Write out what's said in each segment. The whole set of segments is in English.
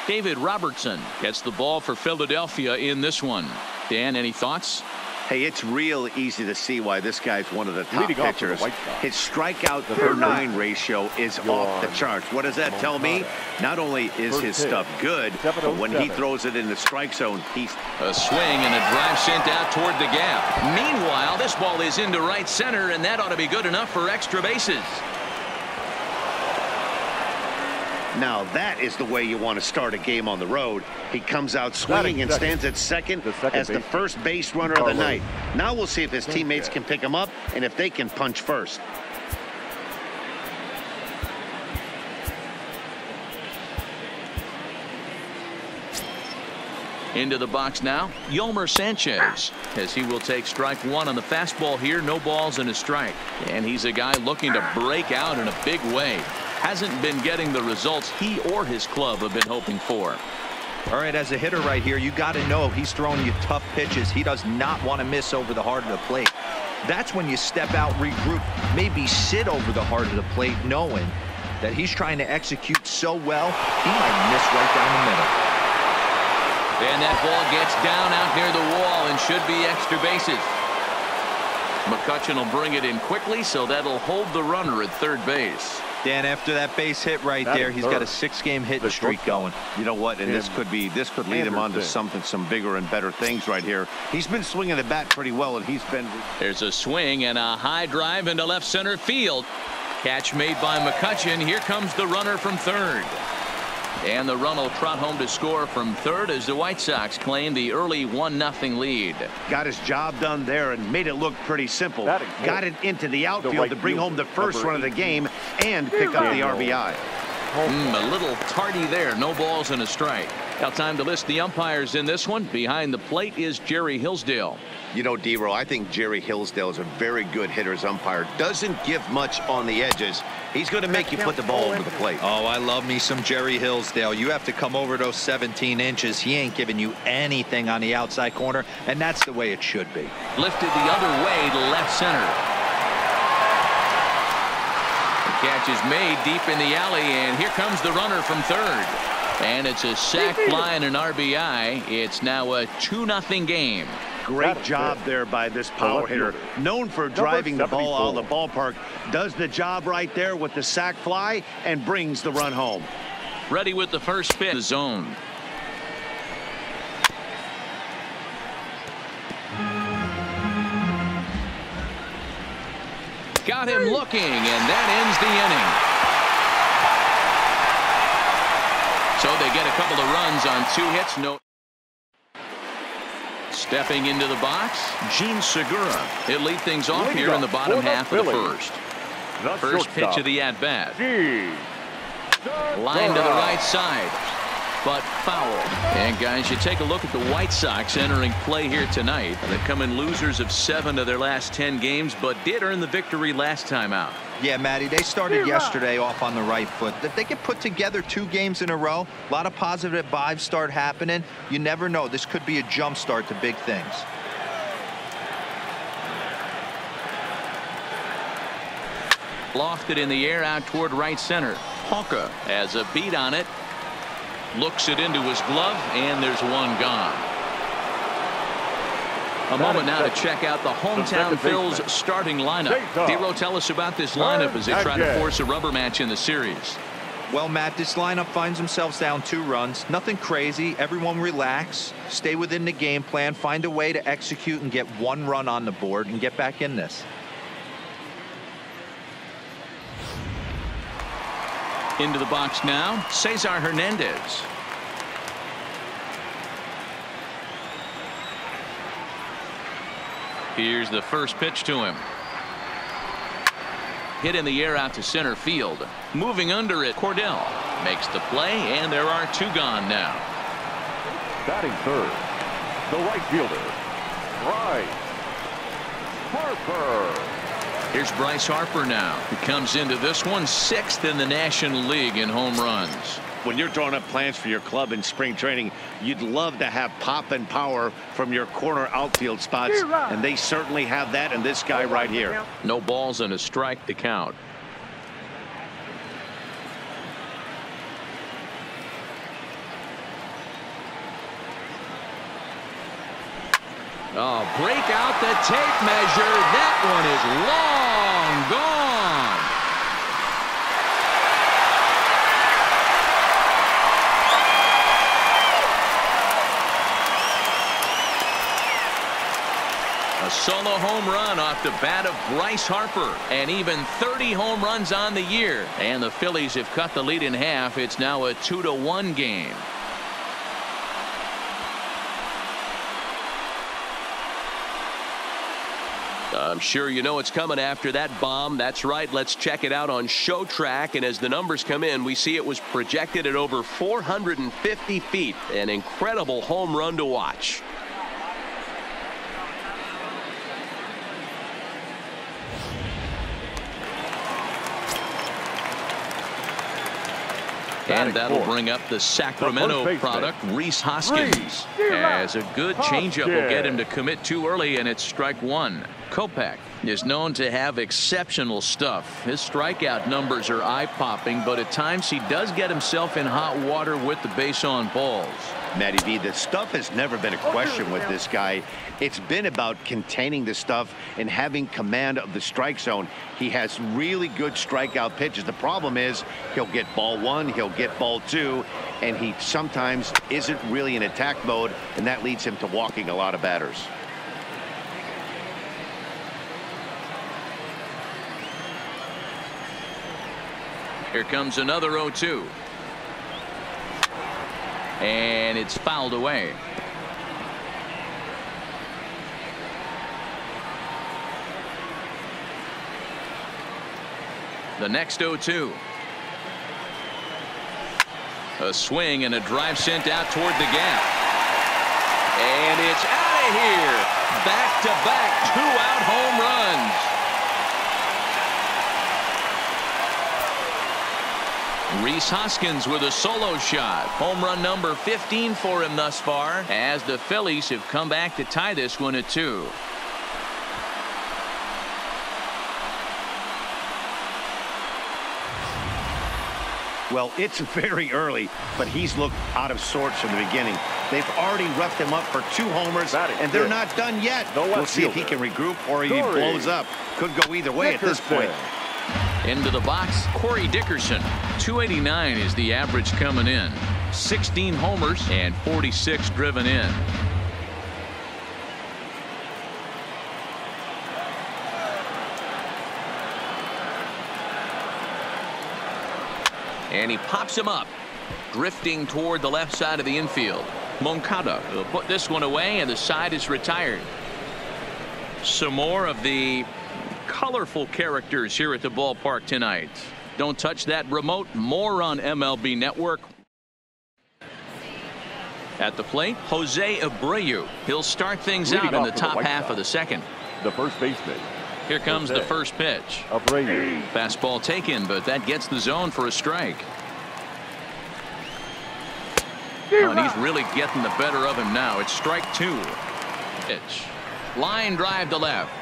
David Robertson gets the ball for Philadelphia in this one. Dan, any thoughts? Hey, it's real easy to see why this guy's one of the top pitchers. His strikeout per 9 ratio is off the charts. What does that tell me? Not only is his stuff good, but when he throws it in the strike zone, he's... A swing and a drive sent out toward the gap. Meanwhile, this ball is into right center, and that ought to be good enough for extra bases. Now that is the way you want to start a game on the road. He comes out swinging and stands at second as the first base runner of the night. Now we'll see if his teammates can pick him up and if they can punch first. Into the box now, Yolmer Sanchez, as he will take strike one on the fastball here. No balls and a strike. And he's a guy looking to break out in a big way. Hasn't been getting the results he or his club have been hoping for. All right, as a hitter right here, you got to know he's throwing you tough pitches. He does not want to miss over the heart of the plate. That's when you step out, regroup, maybe sit over the heart of the plate, knowing that he's trying to execute so well, he might miss right down the middle. And that ball gets down out near the wall and should be extra bases. McCutchen will bring it in quickly, so that'll hold the runner at third base. Dan, after that base hit right there, he's got a 6-game hitting streak going. You know what? And this could lead him on to some bigger and better things right here. He's been swinging the bat pretty well, and he's been... There's a swing and a high drive into left center field. Catch made by McCutchen. Here comes the runner from third. And the run will trot home to score from third as the White Sox claim the early 1-0 lead. Got his job done there and made it look pretty simple. Got it into the outfield to bring home the first run of the game and pick up the RBI. A little tardy there. No balls and a strike. Now time to list the umpires in this one. Behind the plate is Jerry Hillsdale. You know, D-Row, I think Jerry Hillsdale is a very good hitter's umpire. Doesn't give much on the edges. He's going to make you put the ball over the plate. Oh, I love me some Jerry Hillsdale. You have to come over those 17 inches. He ain't giving you anything on the outside corner, and that's the way it should be. Lifted the other way to left center. The catch is made deep in the alley, and here comes the runner from third. And it's a sac fly and an RBI. It's now a 2-0 game. Great job there by this power hitter. Known for driving the ball out of the ballpark. Does the job right there with the sac fly and brings the run home. Ready with the first pitch. The zone. Got him looking, and that ends the inning. So they get a couple of runs on 2 hits. No. Stepping into the box, Gene Segura. He'll lead things off here in the bottom half of the first. First pitch of the at-bat. Line to the right side, but foul. And guys, you take a look at the White Sox entering play here tonight. They come in losers of 7 of their last 10 games, but did earn the victory last time out. Yeah, Matty, they started yesterday off on the right foot. If they can put together 2 games in a row, a lot of positive vibes start happening. You never know. This could be a jump start to big things. Lofted in the air out toward right center. Hawker has a beat on it. Looks it into his glove, and there's one gone. A moment now to check out the hometown Phils starting lineup. D-Row, tell us about this lineup as they try to force a rubber match in the series. Well, Matt, this lineup finds themselves down 2 runs. Nothing crazy. Everyone relax. Stay within the game plan. Find a way to execute and get 1 run on the board and get back in this. Into the box now, Cesar Hernandez. Here's the first pitch to him. Hit in the air out to center field. Moving under it, Cordell makes the play, and there are 2 gone now. Batting third, the right fielder, Bryce Harper. Here's Bryce Harper now, who comes into this one 6th in the National League in home runs. When you're drawing up plans for your club in spring training, you'd love to have pop and power from your corner outfield spots, and they certainly have that in this guy right here. No balls and a strike to count. Oh, break out the tape measure. That one is long gone. A solo home run off the bat of Bryce Harper, and even 30 home runs on the year. And the Phillies have cut the lead in half. It's now a 2-1 game. I'm sure you know it's coming after that bomb. That's right. Let's check it out on Show Track. And as the numbers come in, we see it was projected at over 450 feet. An incredible home run to watch. And that'll bring up the Sacramento product, Rhys Hoskins. As a good changeup will get him to commit too early, and it's strike one. Kopech is known to have exceptional stuff. His strikeout numbers are eye-popping, but at times he does get himself in hot water with the base on balls. Matty V, the stuff has never been a question with this guy. It's been about containing the stuff and having command of the strike zone. He has really good strikeout pitches. The problem is he'll get ball one, he'll get ball two, and he sometimes isn't really in attack mode, and that leads him to walking a lot of batters. Here comes another 0-2. And it's fouled away. The next 0-2. A swing and a drive sent out toward the gap. And it's out of here. Back-to-back two-out home runs. Rhys Hoskins with a solo shot. Home run number 15 for him thus far, as the Phillies have come back to tie this one at 2. Well, it's very early, but he's looked out of sorts from the beginning. They've already roughed him up for 2 homers, and they're not done yet. We'll see if he can regroup or he blows up. Could go either way at this point. Into the box, Corey Dickerson. 289 is the average coming in. 16 homers and 46 driven in. And he pops him up, drifting toward the left side of the infield. Moncada will put this one away, and the side is retired. Some more of the colorful characters here at the ballpark tonight. Don't touch that remote. More on MLB Network. At the plate, Jose Abreu. He'll start things out in the top half of the second. The first baseman. Here comes the first pitch. Abreu. Fastball taken, but that gets the zone for a strike. Oh, and he's really getting the better of him now. It's strike 2. Pitch. Line drive to left.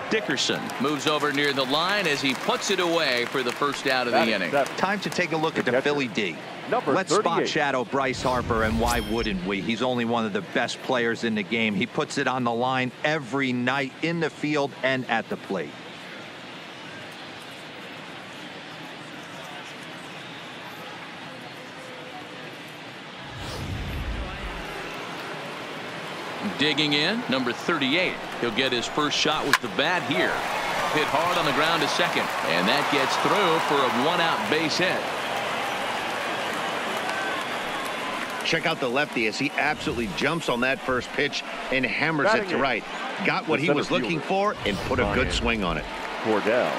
Dickerson moves over near the line as he puts it away for the first out of the inning. Time to take a look at the Philly D. Let's spot shadow Bryce Harper, and why wouldn't we? He's only one of the best players in the game. He puts it on the line every night in the field and at the plate. Digging in, number 38. He'll get his first shot with the bat here. Hit hard on the ground to second, and that gets through for a 1-out base hit. Check out the lefty as he absolutely jumps on that first pitch and hammers it to right. Got what he was looking for and put a good swing on it. Cordell.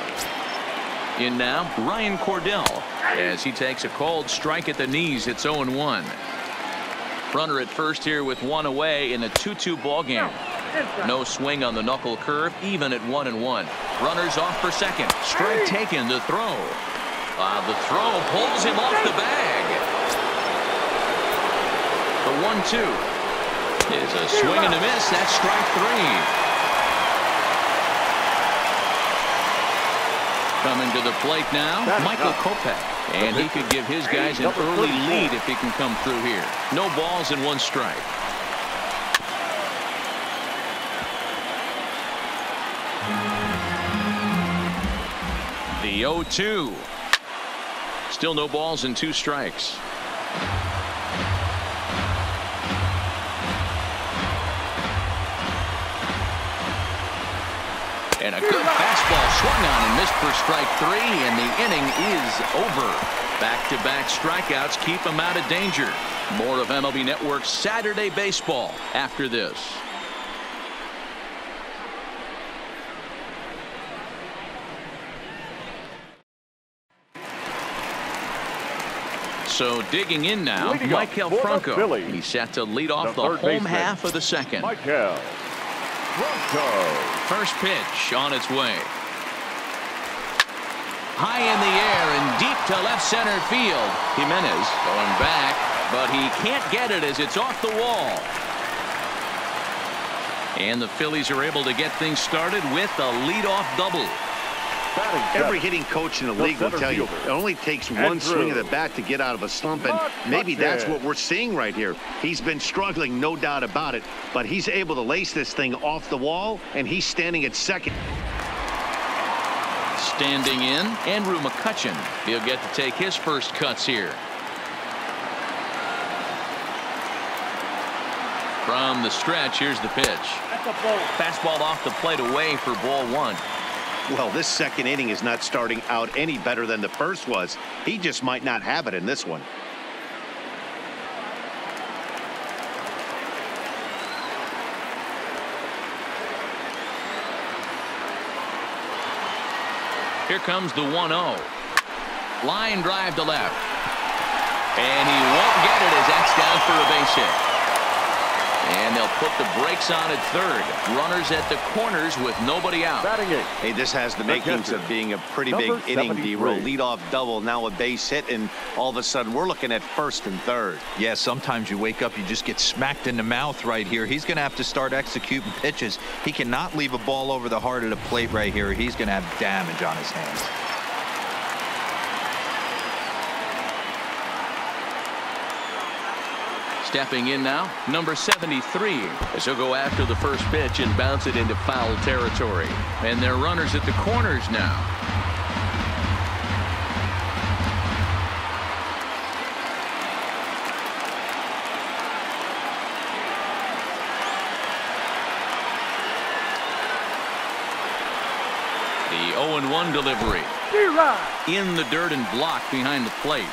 In now, Ryan Cordell, as he takes a cold strike at the knees. It's 0-1. Runner at first here with 1 away in a 2-2 ball game. No swing on the knuckle curve, even at 1-1. Runners off for second. Strike taken. The throw. The throw pulls him off the bag. The 1-2 is a swing and a miss. That's strike 3. Coming to the plate now, Michael Kopech. And he could give his guys an early lead if he can come through here. No balls and 1 strike. The 0-2. Still no balls and 2 strikes. And a good fastball swung on and missed for strike 3, and the inning is over. Back-to-back strikeouts keep him out of danger. More of MLB Network's Saturday Baseball after this. So digging in now, Michael Franco. He's set to lead off the home half of the second. Michael Franco. First pitch on its way. High in the air and deep to left center field. Jimenez going back, but he can't get it as it's off the wall. And the Phillies are able to get things started with a leadoff double. Every hitting coach in the league will tell you it only takes one swing of the bat to get out of a slump, and maybe that's what we're seeing right here. He's been struggling, no doubt about it, but he's able to lace this thing off the wall, and he's standing at second. Standing in, Andrew McCutchen. He'll get to take his first cuts here. From the stretch, here's the pitch. Fastball off the plate away for ball 1. Well, this second inning is not starting out any better than the first was. He just might not have it in this one. Here comes the 1-0. Line drive to left. And he won't get it as that's down for a base hit. And they'll put the brakes on at third. Runners at the corners with nobody out. Hey, this has the makings of being a pretty big inning, D-Roll. Leadoff double, now a base hit, and all of a sudden we're looking at first and third. Yeah, sometimes you wake up, you just get smacked in the mouth right here. He's going to have to start executing pitches. He cannot leave a ball over the heart of the plate right here. He's going to have damage on his hands. Stepping in now, number 73, as he'll go after the first pitch and bounce it into foul territory. And they're runners at the corners now. The 0-1 delivery. In the dirt and blocked behind the plate.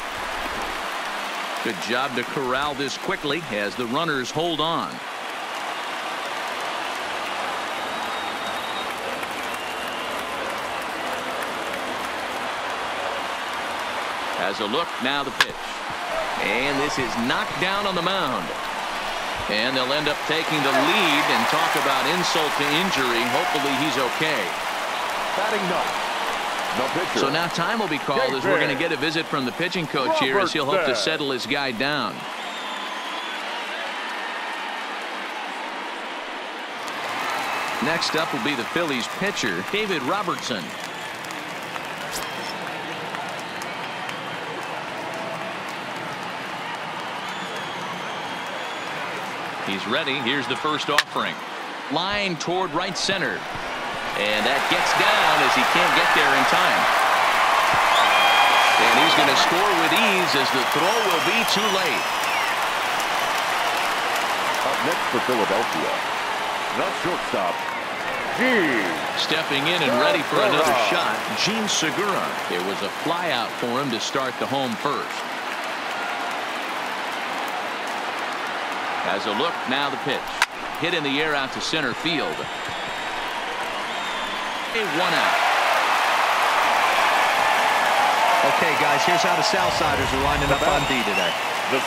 Good job to corral this quickly as the runners hold on. Has a look, now the pitch. And this is knocked down on the mound. And they'll end up taking the lead, and talk about insult to injury. Hopefully he's okay. Batting ninth. So now time will be called as we're going to get a visit from the pitching coach here as he'll hope to settle his guy down. Next up will be the Phillies pitcher, David Robertson. He's ready. Here's the first offering. Line toward right center. And that gets down as he can't get there in time. And he's going to score with ease as the throw will be too late. Up next for Philadelphia, the shortstop, Gene. Stepping in and ready for another shot, Gene Segura. It was a fly out for him to start the home first. Has a look, now the pitch. Hit in the air out to center field. A 1 out. Okay, guys, here's how the Southsiders are lining up on D today.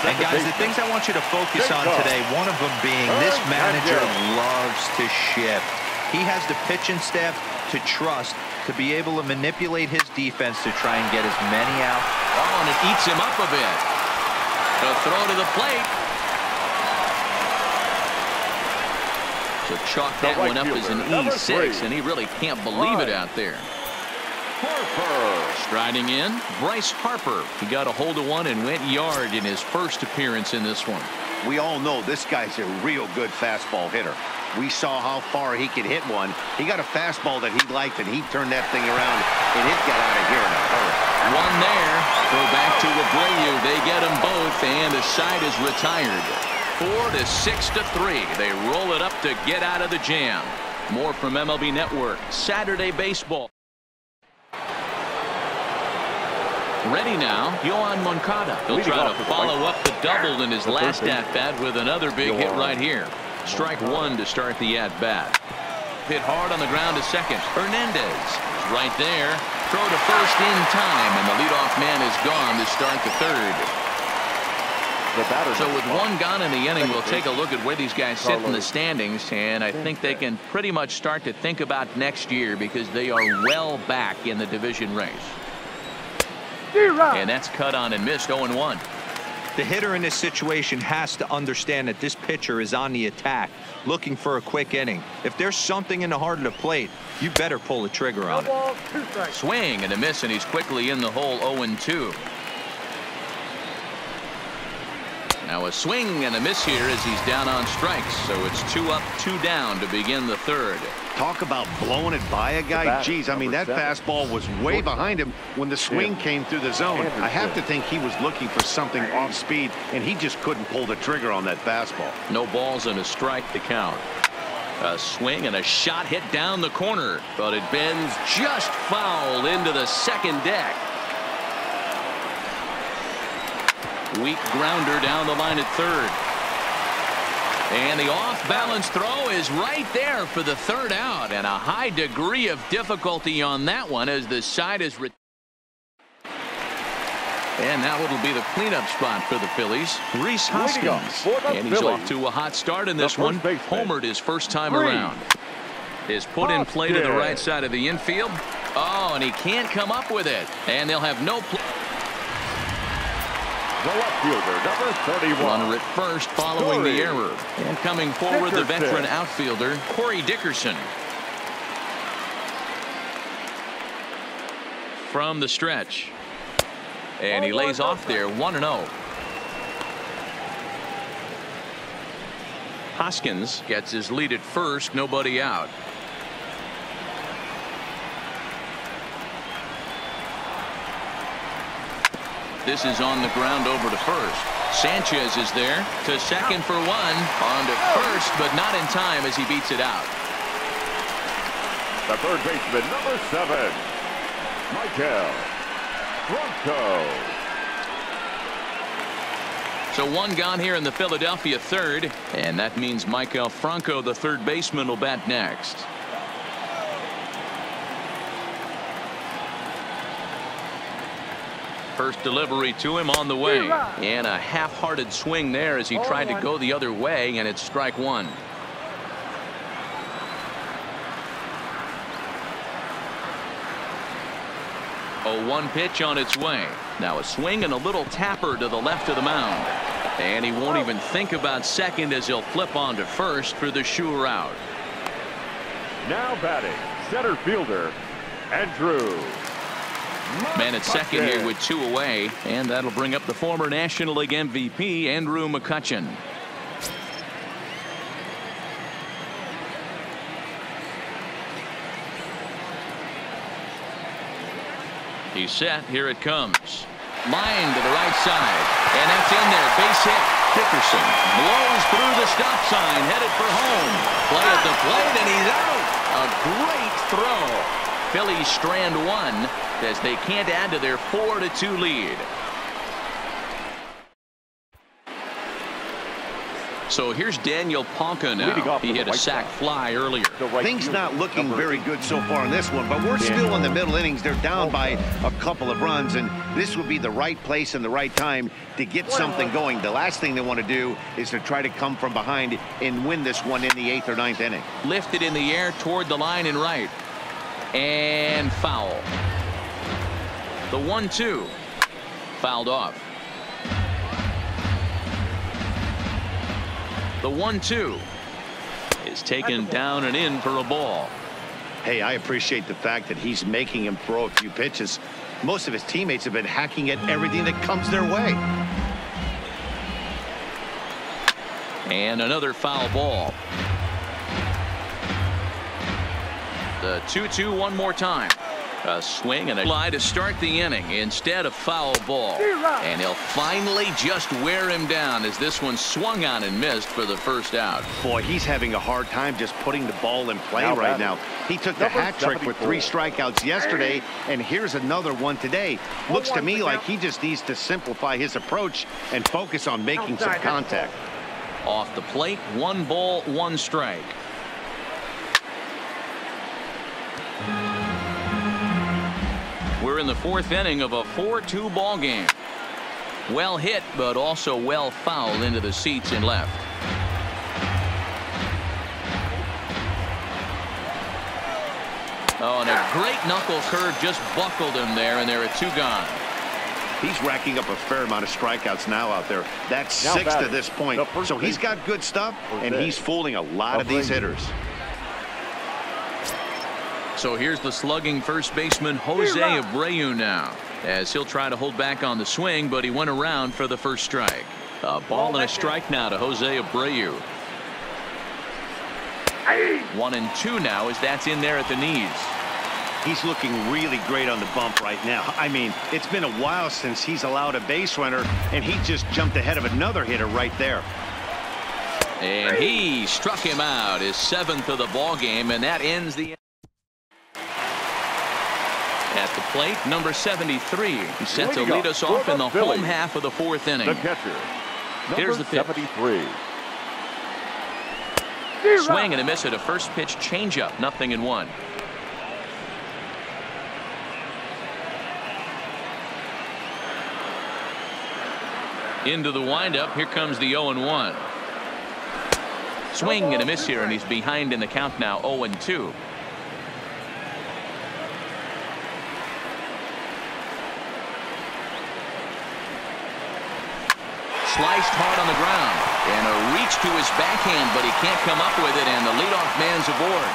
And guys, the things I want you to focus on today, one of them being this manager loves to shift. He has the pitching staff to trust to be able to manipulate his defense to try and get as many out. Oh, and it eats him up a bit. The throw to the plate. So chalk that one up as an E6, and he really can't believe it out there. Harper. Striding in, Bryce Harper. He got a hold of one and went yard in his first appearance in this one. We all know this guy's a real good fastball hitter. we saw how far he could hit one. He got a fastball that he liked, and he turned that thing around, and it got out of here in a hurry. One there. Throw back to Abreu. They get them both, and the side is retired. 4-6-3. They roll it up to get out of the jam. More from MLB Network. Saturday Baseball. Ready now, Yohan Moncada. He'll try to follow up the double in his last at-bat with another big hit right here. Strike one to start the at-bat. Hit hard on the ground to second. Hernandez is right there. Throw to first in time, and the leadoff man is gone to start the third. So with one gone in the inning, we'll take a look at where these guys sit in the standings, and I think they can pretty much start to think about next year because they are well back in the division race. And that's cut on and missed. 0-1. The hitter in this situation has to understand that this pitcher is on the attack, looking for a quick inning. If there's something in the heart of the plate, you better pull the trigger on it. Swing and a miss, and he's quickly in the hole. 0-2. Now a swing and a miss here as he's down on strikes. So it's 2 up, 2 down to begin the third. Talk about blowing it by a guy. Geez, I mean, that fastball was way behind him when the swing came through the zone. I have to think he was looking for something off speed, and he just couldn't pull the trigger on that fastball. No balls and a strike to count. A swing and a shot hit down the corner, but it bends just foul into the second deck. Weak grounder down the line at third. And the off-balance throw is right there for the third out, and a high degree of difficulty on that one as the side is. And now it'll be the cleanup spot for the Phillies. Rhys Hoskins, and he's off to a hot start in this one. Homered his first time around. Is put in play to the right side of the infield. Oh, and he can't come up with it, and they'll have no play. The left fielder, number 31. Runner at first following the error. And coming forward, the veteran outfielder, Corey Dickerson. From the stretch. And he lays off there, 1-0. Hoskins gets his lead at first, nobody out. This is on the ground over to first. Sanchez is there to second for one. On to first, but not in time as he beats it out. The third baseman, number 7, Michael Franco. So one gone here in the Philadelphia third, and that means Michael Franco, the third baseman, will bat next. First delivery to him on the way, and a half-hearted swing there as he tried to go the other way, and it's strike one. A 1 pitch on its way. Now a swing and a little tapper to the left of the mound, and he won't even think about second as he'll flip on to first for the sure out. Now batting, center fielder Andrew. Man at second here with 2 away, and that'll bring up the former National League MVP, Andrew McCutchen. He's set. Here it comes. Line to the right side, and that's in there. Base hit. Dickerson blows through the stop sign, headed for home. Play at the plate, and he's out. A great throw. Phillies strand one as they can't add to their 4-2 lead. So here's Daniel Palka now. He hit a sac fly earlier. Things not looking very good so far in this one, but we're still in the middle innings. They're down by a couple of runs, and this would be the right place and the right time to get something going. The last thing they want to do is to try to come from behind and win this one in the 8th or 9th inning. Lifted in the air toward the line and right. And foul. The 1-2 fouled off. The 1-2 is taken down and in for a ball. Hey, I appreciate the fact that he's making him throw a few pitches. Most of his teammates have been hacking at everything that comes their way. And another foul ball. The 2-2 one more time. A swing and a fly to start the inning instead of foul ball. And he'll finally just wear him down as this one swung on and missed for the first out. Boy, he's having a hard time just putting the ball in play right now. He took the hat trick with 3 strikeouts yesterday, and here's another one today. Looks to me like he just needs to simplify his approach and focus on making some contact. Off the plate, 1 ball, 1 strike. We're in the 4th inning of a 4-2 ball game. Well hit, but also well fouled into the seats and left. Oh, and a great knuckle curve just buckled him there, and there are 2 gone. He's racking up a fair amount of strikeouts now out there. That's 6 to this point. So he's got good stuff, and he's fooling a lot of these hitters. So here's the slugging first baseman Jose Abreu now, as he'll try to hold back on the swing, but he went around for the first strike. A ball and a strike now to Jose Abreu. 1-2 now as that's in there at the knees. He's looking really great on the bump right now. I mean, it's been a while since he's allowed a base runner, and he just jumped ahead of another hitter right there. And he struck him out, his 7th of the ball game, and that ends the. At the plate, number 73. He's set to lead us off in the home half of the 4th inning. The catcher, here's the pitch. 73. Swing and a miss at a first pitch changeup. 0-1. Into the windup. Here comes the 0-1. Swing and a miss here, and he's behind in the count now. 0-2. Sliced hard on the ground, and a reach to his backhand, but he can't come up with it, and the leadoff man's aboard.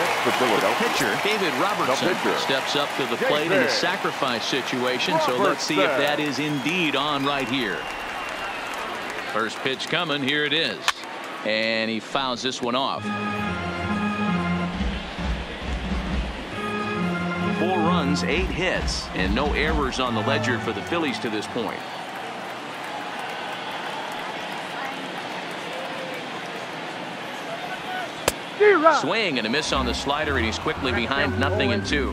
Next for Philadelphia, Pitcher David Robertson steps up to the plate in a sacrifice situation, so let's see if that is indeed on right here. First pitch coming, here it is, and he fouls this one off. 4 runs, 8 hits, and no errors on the ledger for the Phillies to this point. Swing and a miss on the slider, and he's quickly behind 0-2.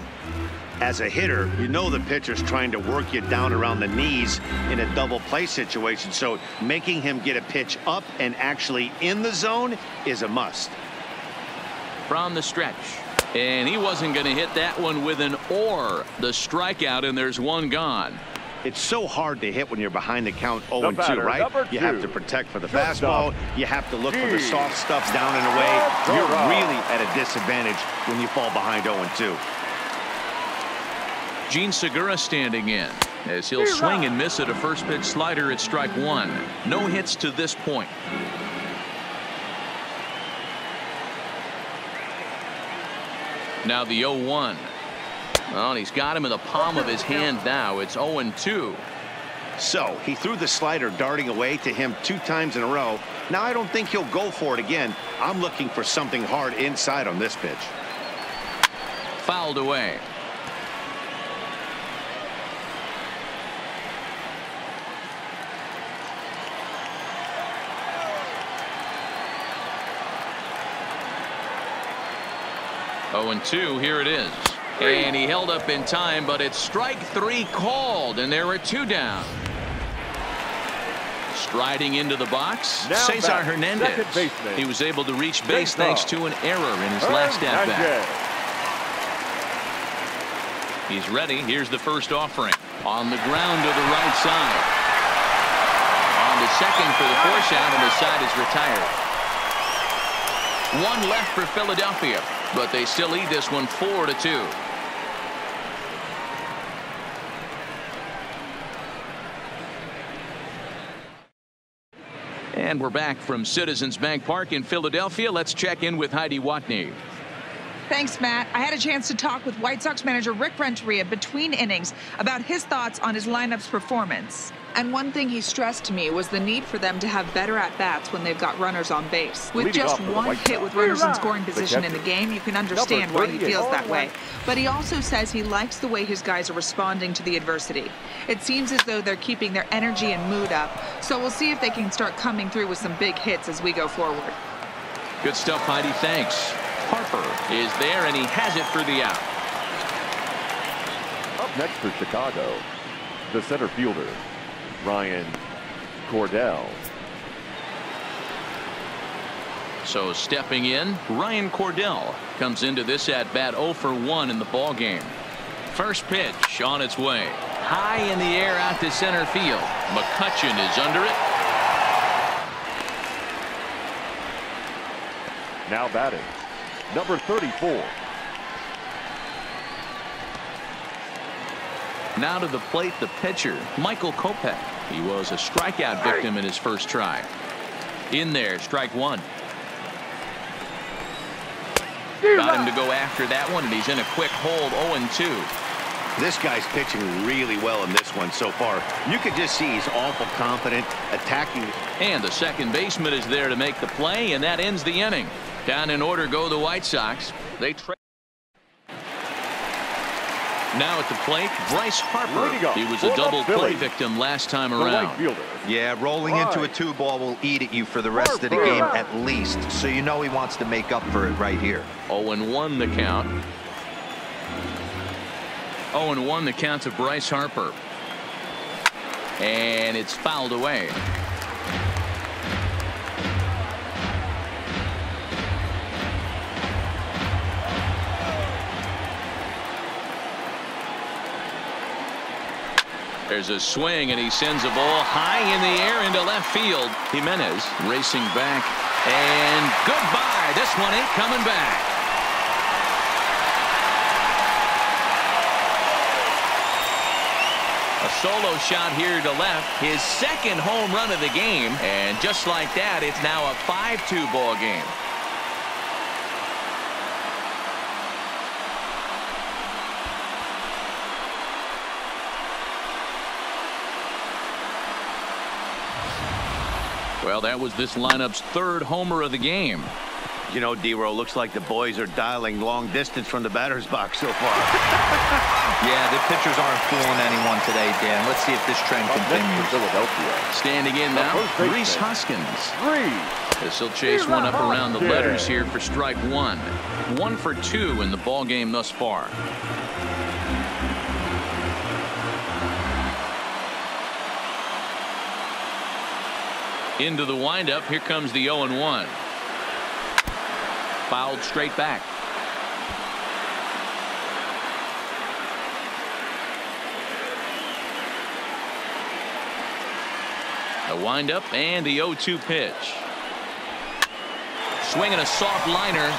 As a hitter, you know the pitcher's trying to work you down around the knees in a double play situation, so making him get a pitch up and actually in the zone is a must. From the stretch. And he wasn't going to hit that one with an or. The strikeout, and there's 1 gone. It's so hard to hit when you're behind the count 0-2, right? You have to protect for the fastball. You have to look for the soft stuff down and away. You're really at a disadvantage when you fall behind 0-2. Gene Segura standing in as he'll swing and miss at a first pitch slider at strike 1. No hits to this point. Now the 0-1. Well, he's got him in the palm of his hand now. It's 0-2. So he threw the slider darting away to him 2 times in a row. Now I don't think he'll go for it again. I'm looking for something hard inside on this pitch. Fouled away. Oh, and 2, here it is. And he held up in time, but it's strike 3 called, and there are 2 down. Striding into the box, now Cesar Hernandez. He was able to reach base thanks to an error in his last at-bat. He's ready. Here's the first offering. On the ground to the right side. On to second for the force out, and the side is retired. 1 left for Philadelphia, but they still lead this one 4-2. And we're back from Citizens Bank Park in Philadelphia. Let's check in with Heidi Watney. Thanks, Matt. I had a chance to talk with White Sox manager Rick Renteria between innings about his thoughts on his lineup's performance. And one thing he stressed to me was the need for them to have better at-bats when they've got runners on base. With just one hit with runners in scoring position in the game, you can understand why he feels that way. But he also says he likes the way his guys are responding to the adversity. It seems as though they're keeping their energy and mood up, so we'll see if they can start coming through with some big hits as we go forward. Good stuff, Heidi. Thanks. Harper is there, and he has it for the out. Up next for Chicago, the center fielder, Ryan Cordell. So stepping in, Ryan Cordell comes into this at-bat 0 for 1 in the ball game. First pitch on its way. High in the air out to center field. McCutchen is under it. Now batting, number 34. Now to the plate, the pitcher, Michael Kopech. He was a strikeout victim in his first try. In there, strike one. Got him to go after that one, and he's in a quick hold, 0-2. This guy's pitching really well in this one so far. You could just see he's awful confident, attacking. And the second baseman is there to make the play, and that ends the inning. Down in order go the White Sox. They trade. Now at the plate, Bryce Harper. He was a double play victim last time around. Yeah, rolling into a 2-ball will eat at you for the rest of the game at least. So you know he wants to make up for it right here. 0-1 the count. 0-1 the count to Bryce Harper. And it's fouled away. There's a swing, and he sends a ball high in the air into left field. Jimenez racing back, and goodbye. This one ain't coming back. A solo shot here to left, his second home run of the game, and just like that, it's now a 5-2 ball game. Well, that was this lineup's third homer of the game. You know, D-Row, looks like the boys are dialing long distance from the batter's box so far. Yeah, the pitchers aren't fooling anyone today, Dan. Let's see if this trend continues. Philadelphia. Standing in now, Rhys Hoskins. This will chase one up around the letters here for strike one. 1 for 2 in the ball game thus far. Into the windup. Here comes the 0-1. Fouled straight back. The windup and the 0-2 pitch. Swinging a soft liner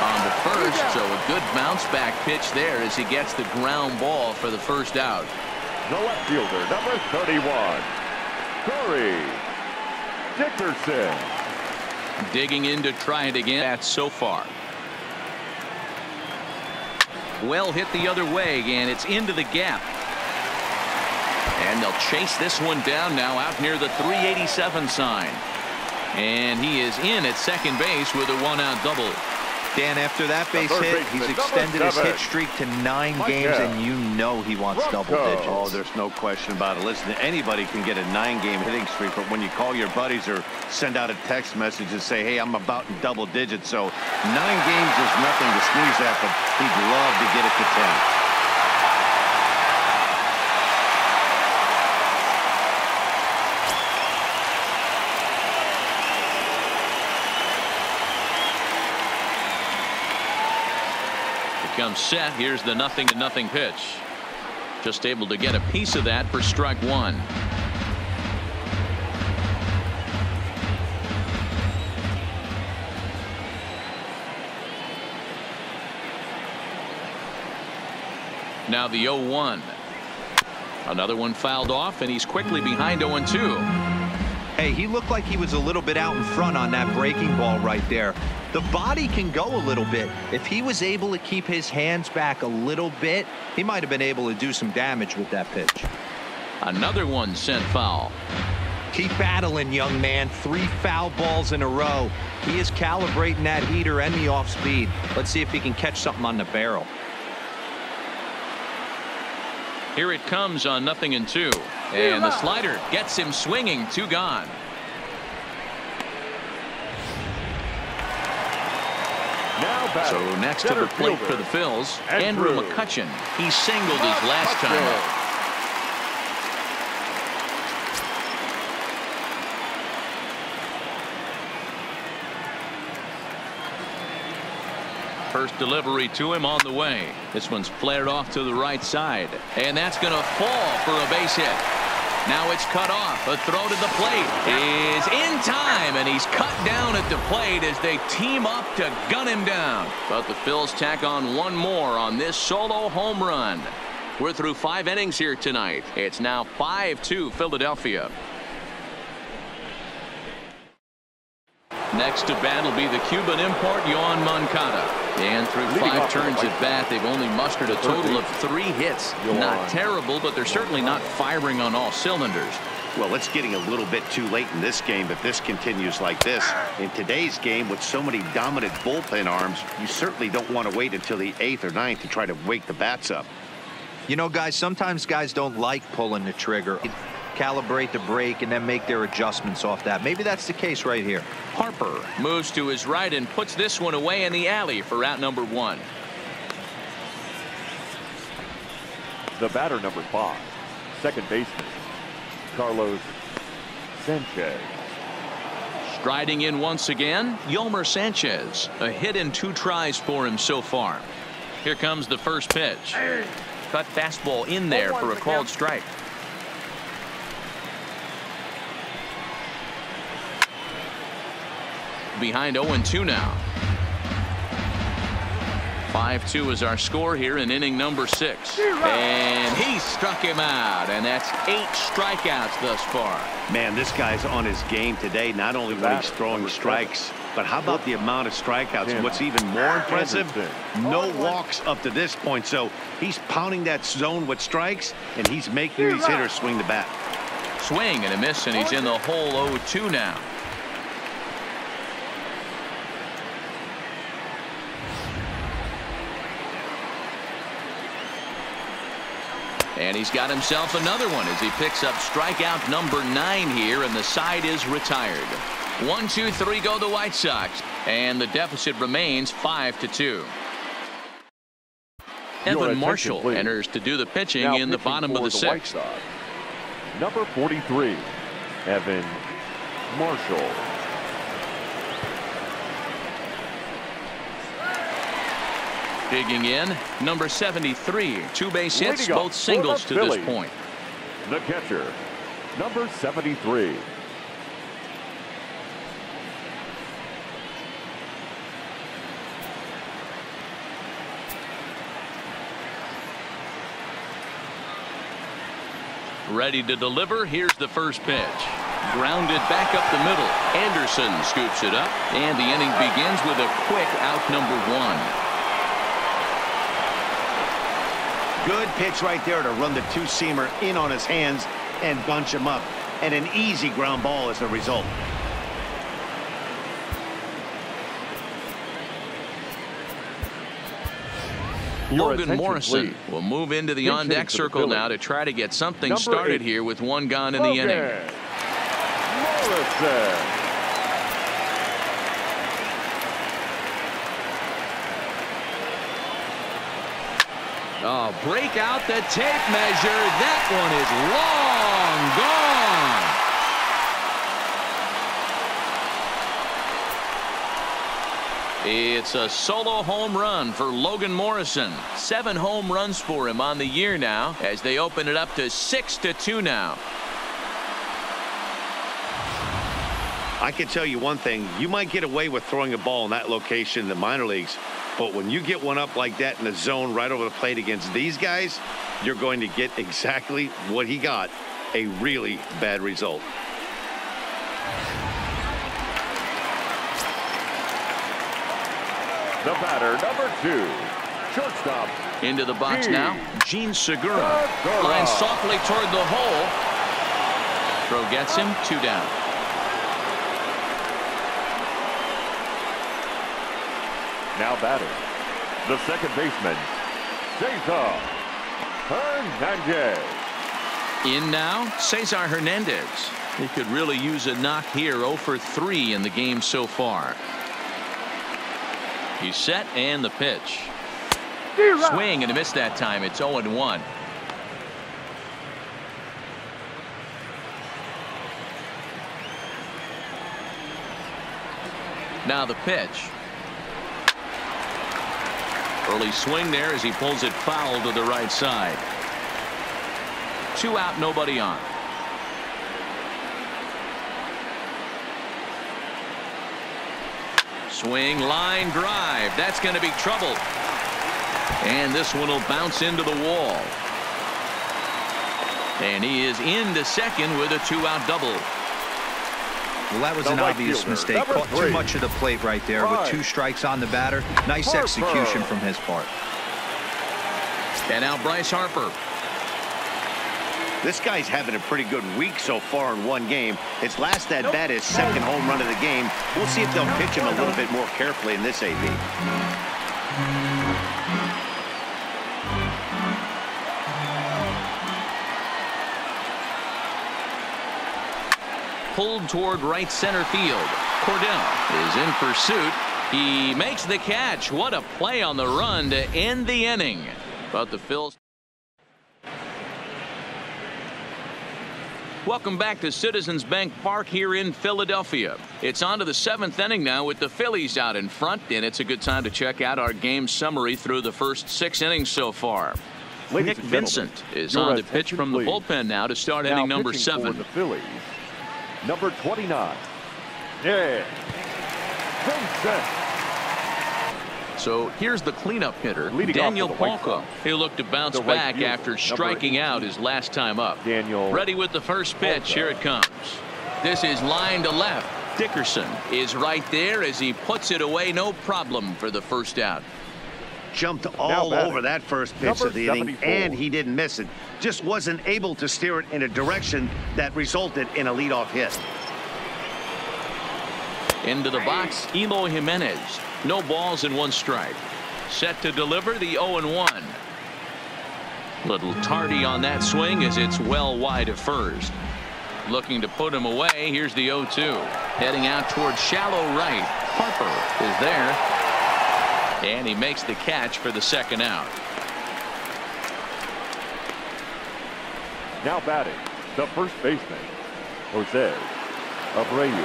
on the first, so a good bounce back pitch there as he gets the ground ball for the first out. The left fielder, number 31. Corey Dickerson. Digging in to try it again. That's so far. Well hit the other way, and it's into the gap. And they'll chase this one down now out near the 387 sign. And he is in at second base with a 1-out double. Dan, after that base hit, he's extended his hit streak to 9 games, and you know he wants double digits. Oh, there's no question about it. Listen, anybody can get a 9-game hitting streak, but when you call your buddies or send out a text message and say, hey, I'm about in double digits, so 9 games is nothing to sneeze at, but he'd love to get it to 10. Comes set. Here's the 0-0 pitch. Just able to get a piece of that for strike one. Now the 0-1. Another one fouled off, and he's quickly behind 0-2. Hey, he looked like he was a little bit out in front on that breaking ball right there. The body can go a little bit. If he was able to keep his hands back a little bit, he might have been able to do some damage with that pitch. Another one sent foul. Keep battling, young man. 3 foul balls in a row. He is calibrating that heater and the off speed. Let's see if he can catch something on the barrel. Here it comes on 0-2. And the slider gets him swinging. 2 gone. So next to the plate for the Phils, Andrew McCutchen. He singled his last time up. First delivery to him on the way. This one's flared off to the right side. And that's going to fall for a base hit. Now it's cut off. A throw to the plate is in time, and he's cut down at the plate as they team up to gun him down. But the Phils tack on one more on this solo home run. We're through 5 innings here tonight. It's now 5-2 Philadelphia. Next to bat will be the Cuban import, Yoan Moncada. And through 5 turns at bat, they've only mustered a total of 3 hits. Not terrible, but they're certainly not firing on all cylinders. Well, it's getting a little bit too late in this game if this continues like this. In today's game, with so many dominant bullpen arms, you certainly don't want to wait until the 8th or 9th to try to wake the bats up. You know, guys, sometimes guys don't like pulling the trigger. Calibrate the brake and then make their adjustments off that. Maybe that's the case right here. Harper moves to his right and puts this one away in the alley for out number 1. The batter, number 5, second baseman, Carlos Sanchez. Striding in once again, Yolmer Sanchez. A hit in 2 tries for him so far. Here comes the first pitch. Cut fastball in there for a called strike. Behind 0-2 now. 5-2 is our score here in inning number 6. And he struck him out, and that's 8 strikeouts thus far. Man, this guy's on his game today, not only when he's throwing strikes, but how about the amount of strikeouts? And what's even more impressive, no walks up to this point. So he's pounding that zone with strikes, and he's making these hitters swing the bat. Swing and a miss, and he's in the hole 0-2 now. And he's got himself another one as he picks up strikeout number 9 here, and the side is retired. 1, 2, 3 go the White Sox, and the deficit remains 5-2. Evan Marshall enters to do the pitching now in the bottom of the 6th. Number 43, Evan Marshall. Digging in, number 73, 2 base hits, both singles to this point. The catcher, number 73. Ready to deliver. Here's the first pitch. Grounded back up the middle. Anderson scoops it up, and the inning begins with a quick out number 1. Good pitch right there to run the 2-seamer in on his hands and bunch him up. And an easy ground ball as the result. Logan Morrison will move into the on-deck circle now to try to get something started here with 1 gone in the inning. Morrison. Oh, break out the tape measure. That one is long gone. It's a solo home run for Logan Morrison. 7 home runs for him on the year now as they open it up to 6-2 now. I can tell you one thing. You might get away with throwing a ball in that location in the minor leagues. But when you get one up like that in the zone right over the plate against these guys, you're going to get exactly what he got, a really bad result. The batter, number 2, shortstop. Into the box now, Gene Segura. Lines softly toward the hole. Throw gets him, 2 down. Now batting, the second baseman, Cesar Hernandez. In now, Cesar Hernandez. He could really use a knock here. 0 for 3 in the game so far. He's set and the pitch. Swing and a miss that time. It's 0-1. Now the pitch. Early swing there as he pulls it foul to the right side. 2 out, nobody on. Swing, line drive. That's going to be trouble. And this one will bounce into the wall. And he is into second with a 2-out double. Well, that was an obvious mistake. Caught too much of the plate right there with 2 strikes on the batter. Nice execution from his part. And now Bryce Harper. This guy's having a pretty good week so far in one game. His last at bat is second home run of the game. We'll see if they'll pitch him a little bit more carefully in this AB. Pulled toward right center field. Cordell is in pursuit. He makes the catch. What a play on the run to end the inning. But the Phils. Welcome back to Citizens Bank Park here in Philadelphia. It's on to the 7th inning now with the Phillies out in front, and it's a good time to check out our game summary through the first 6 innings so far. Nick Vincent is on to pitch from the bullpen now to start inning number 7. For the Phillies, number 29. Yeah. Vincent. So here's the cleanup hitter, Daniel Palco. He'll look to bounce back after striking out his last time up. Ready with the first pitch. Here it comes. This is line to left. Dickerson is right there as he puts it away. No problem for the first out. Jumped all over that first pitch of the inning, and he didn't miss it. Just wasn't able to steer it in a direction that resulted in a leadoff hit. Into the box, Eloy Jimenez. No balls and 1 strike. Set to deliver the 0-1. Little tardy on that swing as it's well wide of first. Looking to put him away. Here's the 0-2. Heading out towards shallow right. Harper is there. And he makes the catch for the second out. Now batting, the first baseman, Jose Abreu.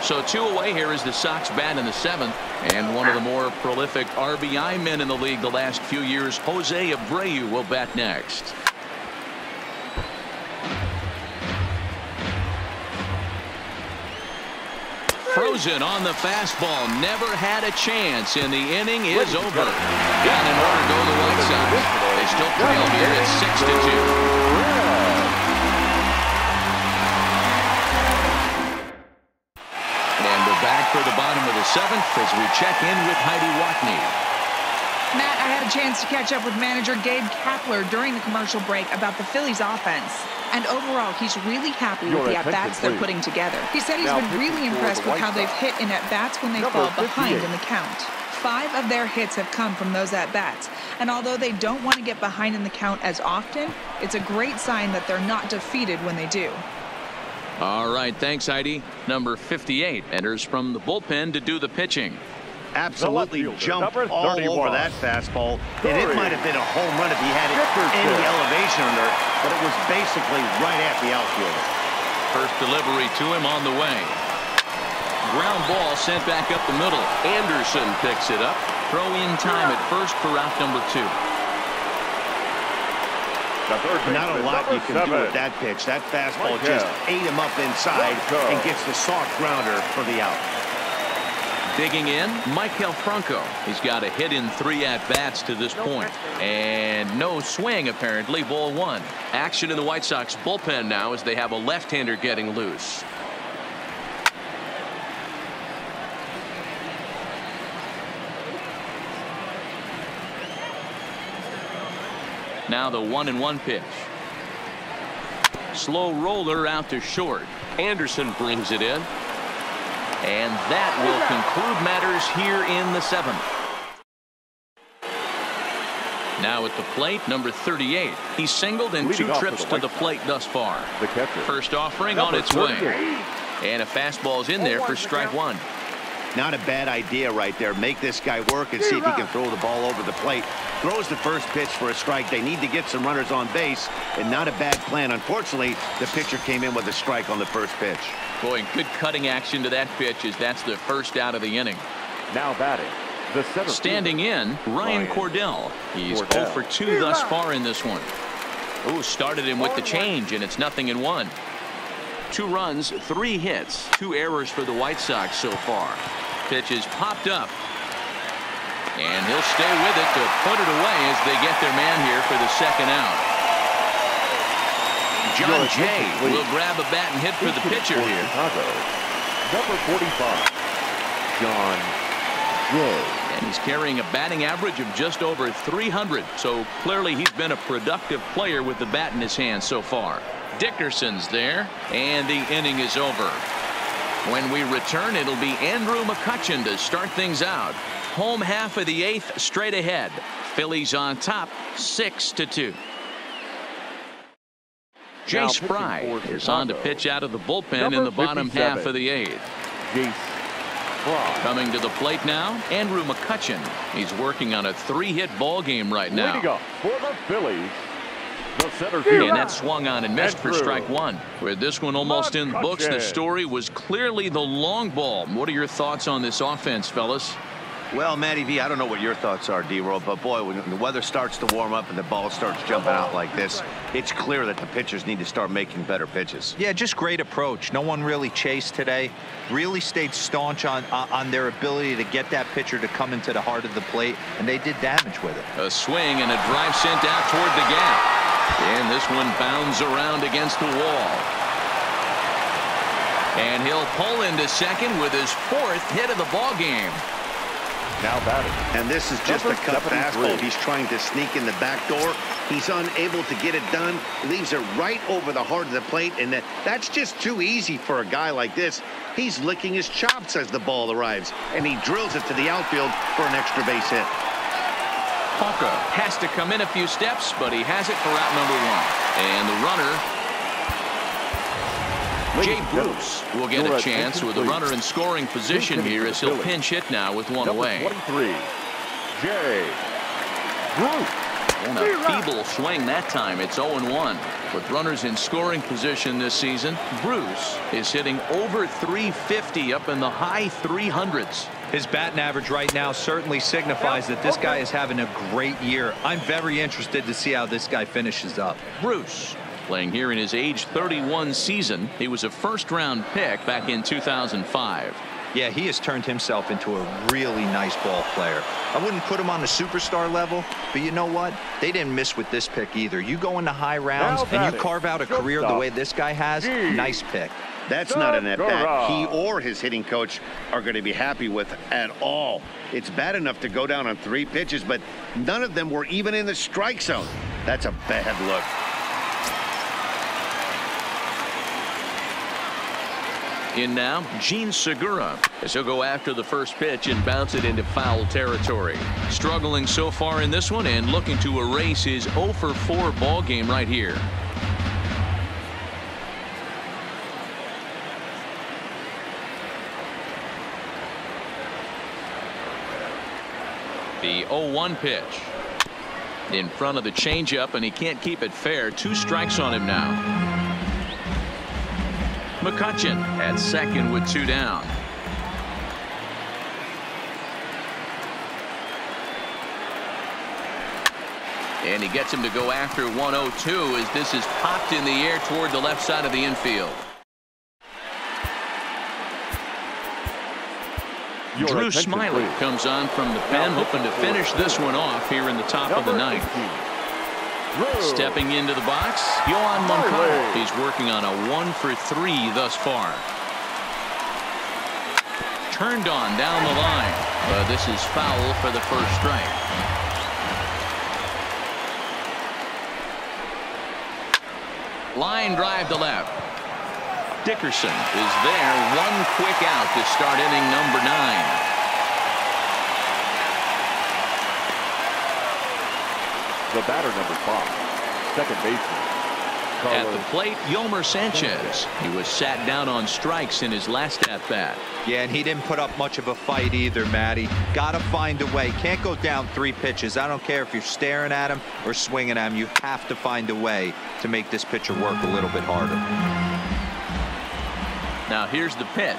So 2 away here is the Sox bat in the 7th. And one of the more prolific RBI men in the league the last few years, Jose Abreu, will bat next. Frozen on the fastball. Never had a chance, and the inning is over. Down in order go the White Sox. They still trail here at 6-2. Back for the bottom of the 7th as we check in with Heidi Watney. Matt, I had a chance to catch up with manager Gabe Kapler during the commercial break about the Phillies offense. And overall, he's really happy with the at-bats they're putting together. He said he's been really impressed with how they've hit in at-bats when they fall behind in the count. 5 of their hits have come from those at-bats. And although they don't want to get behind in the count as often, it's a great sign that they're not defeated when they do. All right, thanks, Heidi. Number 58 enters from the bullpen to do the pitching. Absolutely jumped all over that fastball, and it might have been a home run if he had it any elevation under it, but it was basically right at the outfielder. First delivery to him on the way. Ground ball sent back up the middle. Anderson picks it up. Throw in time at first for out number 2. Not a lot you can do with that pitch. That fastball just ate him up inside and gets the soft grounder for the out. Digging in, Maikel Franco. He's got a hit in 3 at-bats to this point. And no swing, apparently. Ball 1. Action in the White Sox bullpen now as they have a left-hander getting loose. Now the 1-1 pitch. Slow roller out to short. Anderson brings it in. And that will conclude matters here in the 7th. Now at the plate, number 38. He's singled in 2 trips to the plate thus far. The catcher. First offering on its way. And a fastball's in there for strike 1. Not a bad idea right there. Make this guy work and see if he can throw the ball over the plate. Throws the first pitch for a strike. They need to get some runners on base, and not a bad plan. Unfortunately, the pitcher came in with a strike on the first pitch. Boy, good cutting action to that pitch as that's the first out of the inning. Now batting, the center standing in, Ryan Cordell. He's 0 for 2 thus far in this one. Ooh, started him with the change, and it's 0-1. 2 runs, 3 hits, 2 errors for the White Sox so far. Pitch is popped up. And he'll stay with it to put it away as they get their man here for the second out. John Jay will grab a bat and hit for the pitcher here. Chicago, number 45, John Jay. And he's carrying a batting average of just over 300. So clearly he's been a productive player with the bat in his hand so far. Dickerson's there, and the inning is over. When we return, it'll be Andrew McCutchen to start things out. Home half of the 8th straight ahead. Phillies on top 6-2. Jay Spry is on to pitch out of the bullpen in the bottom half of the 8th. Coming to the plate now, Andrew McCutchen. He's working on a 3-hit ball game right now. Leading up for the Phillies, the center fielder. And that swung on and missed for strike 1. With this one almost in the books, the story was clearly the long ball. What are your thoughts on this offense, fellas? Well, Matty V, I don't know what your thoughts are, D-Roll, but boy, when the weather starts to warm up and the ball starts jumping out like this, it's clear that the pitchers need to start making better pitches. Yeah, just great approach. No one really chased today. Really stayed staunch on their ability to get that pitcher to come into the heart of the plate, and they did damage with it. A swing and a drive sent out toward the gap. And this one bounds around against the wall. And he'll pull into second with his 4th hit of the ball game. Now batting. And this is just a cut fastball. He's trying to sneak in the back door. He's unable to get it done. Leaves it right over the heart of the plate. And that's just too easy for a guy like this. He's licking his chops as the ball arrives. And he drills it to the outfield for an extra base hit. Hawker has to come in a few steps, but he has it for out number 1. And the runner, Jay Bruce, will get a chance with a runner in scoring position here as he'll pinch hit now with 1 away. 23, Jay Bruce. And a feeble swing that time. It's 0-1. With runners in scoring position this season, Bruce is hitting over 350 up in the high 300s. His batting average right now certainly signifies that this guy is having a great year. I'm very interested to see how this guy finishes up. Bruce playing here in his age 31 season. He was a first-round pick back in 2005. Yeah, he has turned himself into a really nice ball player. I wouldn't put him on the superstar level, but you know what? They didn't miss with this pick either. You go into high rounds and you carve out a career the way this guy has, nice pick. That's not an at-bat he or his hitting coach are going to be happy with at all. It's bad enough to go down on 3 pitches, but none of them were even in the strike zone. That's a bad look. In now, Gene Segura, as he'll go after the first pitch and bounce it into foul territory. Struggling so far in this one and looking to erase his 0 for 4 ball game right here. The 0-1 pitch. In front of the changeup, and he can't keep it fair. 2 strikes on him now. McCutchen at second with 2 down. And he gets him to go after 1-0-2 as this is popped in the air toward the left side of the infield. Drew Smiley comes on from the pen, hoping to finish this one off here in the top of the 9th. Stepping into the box, Yohan Moncada. He's working on a 1 for 3 thus far. Turned on down the line, but this is foul for the first strike. Line drive to left. Dickerson is there. One quick out to start inning number 9. The batter, number 5, second baseman. At the plate, Yolmer Sanchez. He was sat down on strikes in his last at-bat. Yeah, and he didn't put up much of a fight either, Matty. Got to find a way. Can't go down 3 pitches. I don't care if you're staring at him or swinging at him. You have to find a way to make this pitcher work a little bit harder. Now here's the pitch.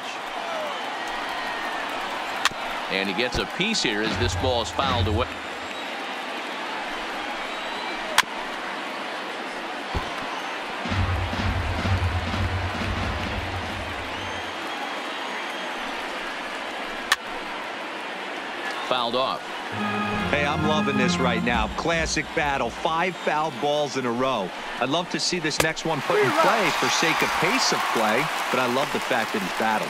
And he gets a piece here as this ball is fouled away. Fouled off. Hey, I'm loving this right now. Classic battle. 5 foul balls in a row. I'd love to see this next one put in play for sake of pace of play, but I love the fact that he's battling.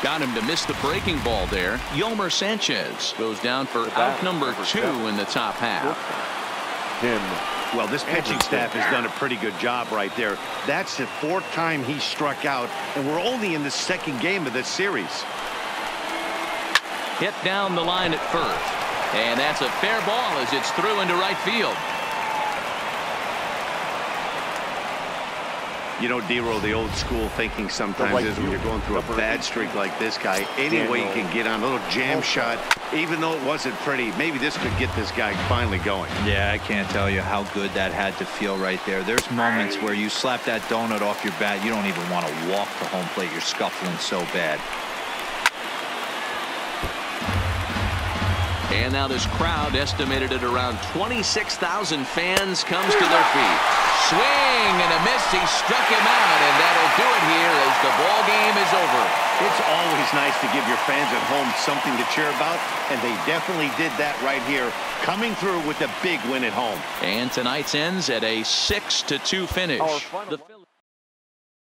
Got him to miss the breaking ball there. Yolmer Sanchez goes down for out number 2 in the top half. Well, this pitching staff has done a pretty good job right there. That's the 4th time he struck out, and we're only in the 2nd game of this series. Hit down the line at first. And that's a fair ball as it's through into right field. You know, D-Roll, the old school thinking sometimes is when you're going through a bad streak like this guy, any way you can get on a little jam shot, even though it wasn't pretty, maybe this could get this guy finally going. Yeah, I can't tell you how good that had to feel right there. There's moments where you slap that donut off your bat, you don't even want to walk to home plate. You're scuffling so bad. And now this crowd, estimated at around 26,000 fans, comes to their feet. Swing and a miss. He struck him out, and that'll do it here as the ball game is over. It's always nice to give your fans at home something to cheer about, and they definitely did that right here, coming through with a big win at home. And tonight's ends at a 6-2 finish. The Phillies